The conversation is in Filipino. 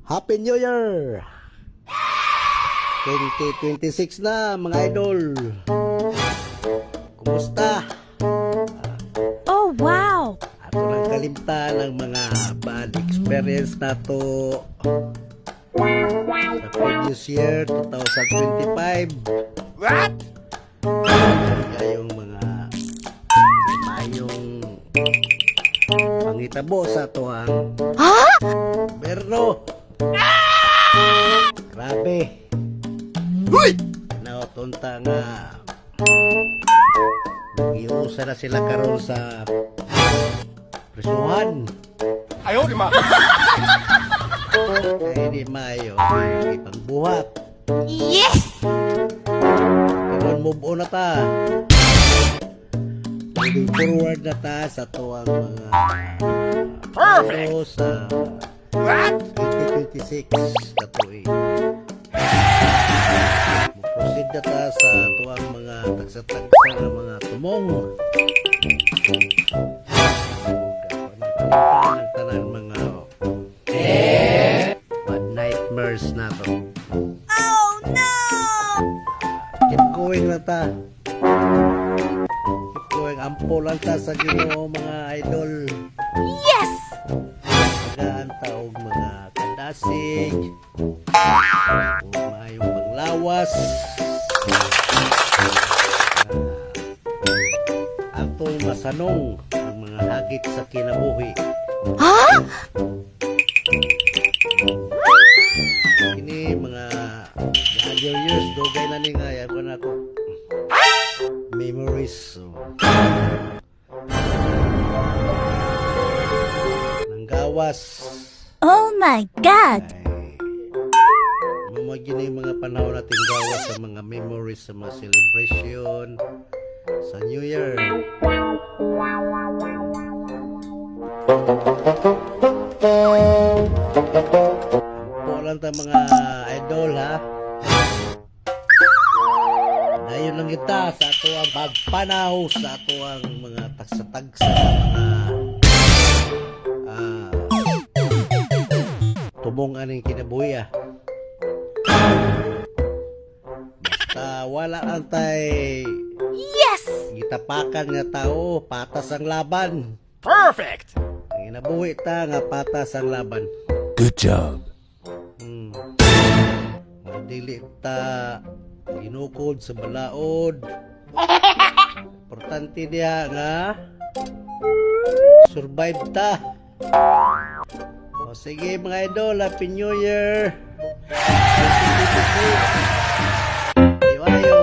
Happy New Year! 2026 na mga idol. Kumusta? Oh, wow! Ato nang kalimtan ng mga bad experience na to sa previous year, 2025. What? Kaya yung mga mayong pangitabo sa tuwang Berno. Grabe. Uy! Nautunta nga iusa na sila karon sa prisuhan. Ayaw, di ma. Kaya di mayo ipangbuhat. Yes! Karon move on na ta. Moving forward na ta sa tuwang mga Perfect! ano sa What? 2026 na tuig. Proceed na ta sa tuwang mga tagsa-tagsa ng mga tumong. Ang tanan mga bad nightmares na to. Oh, no! Keep going na ta. Keep going. Ampo lang ta sa Ginoo mga idol. Yes! Tagaan ta og mga kadasig. Og maayong panglawas. Atong masanong ang mga hagit sa kinabuhi. Ha? Ini mga other years dugay na ni nga yan ako memories so. Nang gawas Oh my God! ay mamagin na yung mga panahon natin gawas sa mga memories sa mga celebration sa New Year. Po lang ta mga idol ha. Dayon lang kita sa ato ang pagpanaw sa ato ang mga tagsa-tagsa mga tumong aning kinabuhi ah. Basta wala antay Yes! gitapakan nga tao, patas ang laban. Perfect! Ang inabuhi ta nga patas ang laban. Good job. Dili ta ginukod sa balaod. Importante diha nga survive ta. O sige mga idol, Happy New Year. Iwayo.